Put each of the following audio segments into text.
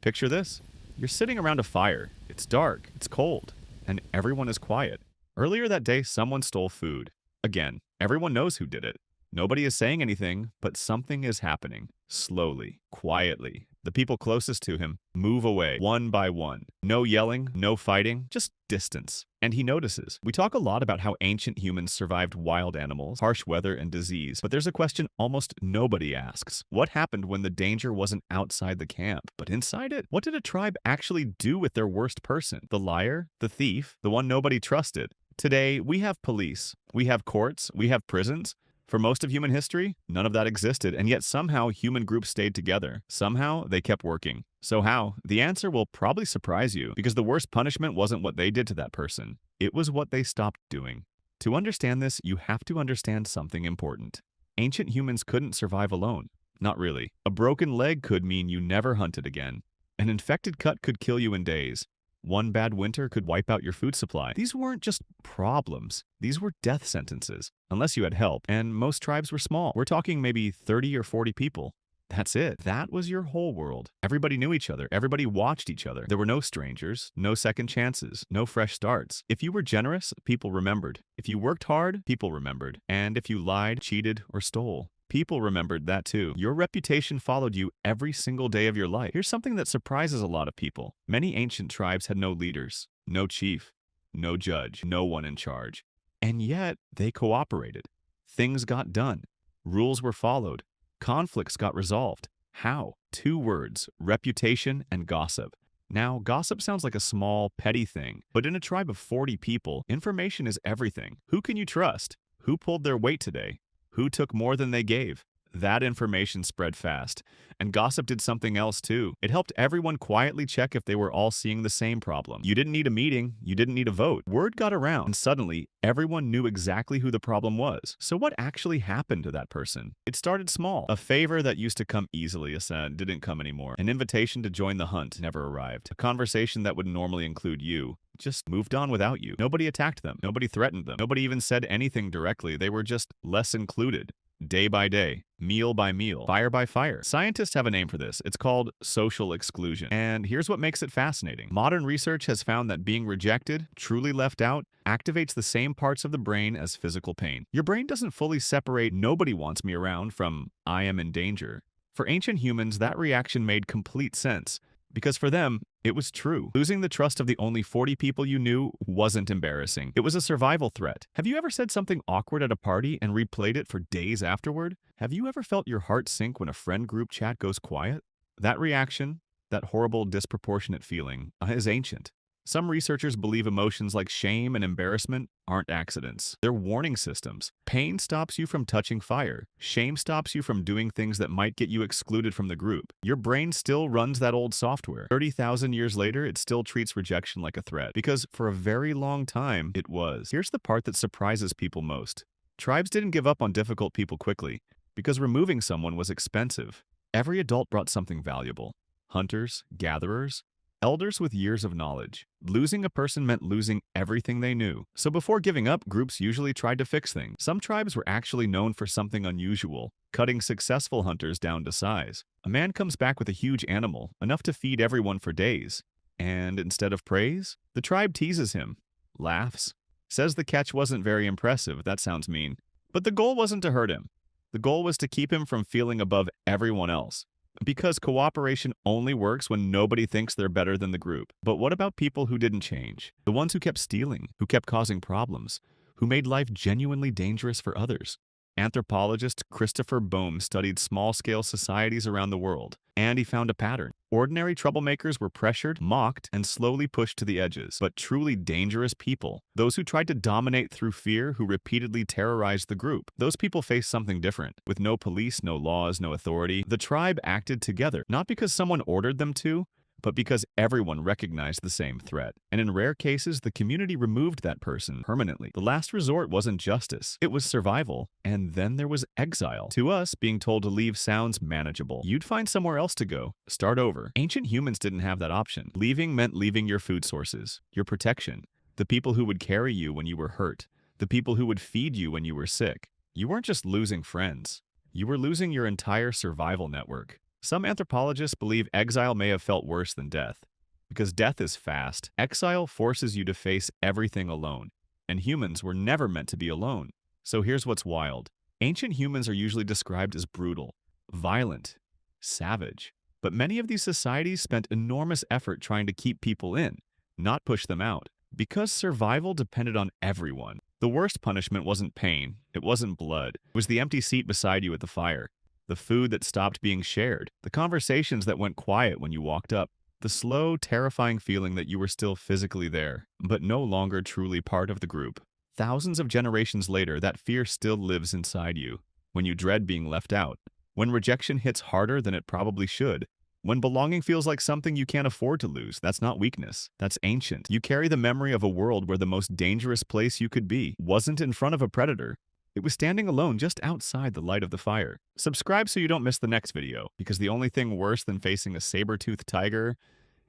Picture this. You're sitting around a fire. It's dark, it's cold, and everyone is quiet. Earlier that day, someone stole food. Again, everyone knows who did it. Nobody is saying anything, but something is happening. Slowly, quietly. The people closest to him move away, one by one. No yelling, no fighting, just distance. And he notices. We talk a lot about how ancient humans survived wild animals, harsh weather, and disease, but there's a question almost nobody asks. What happened when the danger wasn't outside the camp, but inside it? What did a tribe actually do with their worst person? The liar? The thief? The one nobody trusted? Today, we have police, we have courts, we have prisons. For most of human history, none of that existed, and yet somehow human groups stayed together. Somehow, they kept working. So how? The answer will probably surprise you, because the worst punishment wasn't what they did to that person. It was what they stopped doing. To understand this, you have to understand something important. Ancient humans couldn't survive alone. Not really. A broken leg could mean you never hunted again. An infected cut could kill you in days. One bad winter could wipe out your food supply. These weren't just problems. These were death sentences, unless you had help, and most tribes were small. We're talking maybe 30 or 40 people. That's it. That was your whole world. Everybody knew each other. Everybody watched each other. There were no strangers, no second chances, no fresh starts. If you were generous, people remembered. If you worked hard, people remembered. And if you lied, cheated, or stole, people remembered that too. Your reputation followed you every single day of your life. Here's something that surprises a lot of people. Many ancient tribes had no leaders, no chief, no judge, no one in charge. And yet, they cooperated. Things got done. Rules were followed. Conflicts got resolved. How? Two words: reputation and gossip. Now, gossip sounds like a small, petty thing, but in a tribe of 40 people, information is everything. Who can you trust? Who pulled their weight today? Who took more than they gave? That information spread fast. And gossip did something else too. It helped everyone quietly check if they were all seeing the same problem. You didn't need a meeting, you didn't need a vote. Word got around, and suddenly, everyone knew exactly who the problem was. So what actually happened to that person? It started small. A favor that used to come easily didn't come anymore. An invitation to join the hunt never arrived. A conversation that would normally include you just moved on without you. Nobody attacked them. Nobody threatened them. Nobody even said anything directly. They were just less included. Day by day, meal by meal, fire by fire. Scientists have a name for this. It's called social exclusion. And here's what makes it fascinating. Modern research has found that being rejected, truly left out, activates the same parts of the brain as physical pain. Your brain doesn't fully separate "nobody wants me around" from "I am in danger." For ancient humans, that reaction made complete sense. Because for them, it was true. Losing the trust of the only 40 people you knew wasn't embarrassing. It was a survival threat. Have you ever said something awkward at a party and replayed it for days afterward? Have you ever felt your heart sink when a friend group chat goes quiet? That reaction, that horrible, disproportionate feeling, is ancient. Some researchers believe emotions like shame and embarrassment aren't accidents. They're warning systems. Pain stops you from touching fire. Shame stops you from doing things that might get you excluded from the group. Your brain still runs that old software. 30,000 years later, it still treats rejection like a threat, because for a very long time, it was. Here's the part that surprises people most. Tribes didn't give up on difficult people quickly, because removing someone was expensive. Every adult brought something valuable. Hunters, gatherers, elders with years of knowledge. Losing a person meant losing everything they knew. So before giving up, groups usually tried to fix things. Some tribes were actually known for something unusual, cutting successful hunters down to size. A man comes back with a huge animal, enough to feed everyone for days. And instead of praise, the tribe teases him, laughs, says the catch wasn't very impressive. That sounds mean. But the goal wasn't to hurt him. The goal was to keep him from feeling above everyone else. Because cooperation only works when nobody thinks they're better than the group. But what about people who didn't change? The ones who kept stealing, who kept causing problems, who made life genuinely dangerous for others? Anthropologist Christopher Bohm studied small-scale societies around the world, and he found a pattern. Ordinary troublemakers were pressured, mocked, and slowly pushed to the edges. But truly dangerous people, those who tried to dominate through fear, who repeatedly terrorized the group, those people faced something different. With no police, no laws, no authority, the tribe acted together, not because someone ordered them to, but because everyone recognized the same threat. And in rare cases, the community removed that person permanently. The last resort wasn't justice, it was survival. And then there was exile. To us, being told to leave sounds manageable. You'd find somewhere else to go, start over. Ancient humans didn't have that option. Leaving meant leaving your food sources, your protection, the people who would carry you when you were hurt, the people who would feed you when you were sick. You weren't just losing friends. You were losing your entire survival network. Some anthropologists believe exile may have felt worse than death. Because death is fast, exile forces you to face everything alone, and humans were never meant to be alone. So here's what's wild. Ancient humans are usually described as brutal, violent, savage. But many of these societies spent enormous effort trying to keep people in, not push them out. Because survival depended on everyone. The worst punishment wasn't pain, it wasn't blood. It was the empty seat beside you at the fire, the food that stopped being shared, the conversations that went quiet when you walked up, the slow, terrifying feeling that you were still physically there, but no longer truly part of the group. Thousands of generations later, that fear still lives inside you. When you dread being left out, when rejection hits harder than it probably should, when belonging feels like something you can't afford to lose, that's not weakness. That's ancient. You carry the memory of a world where the most dangerous place you could be wasn't in front of a predator. It was standing alone just outside the light of the fire. Subscribe so you don't miss the next video, because the only thing worse than facing a saber-toothed tiger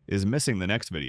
is missing the next video.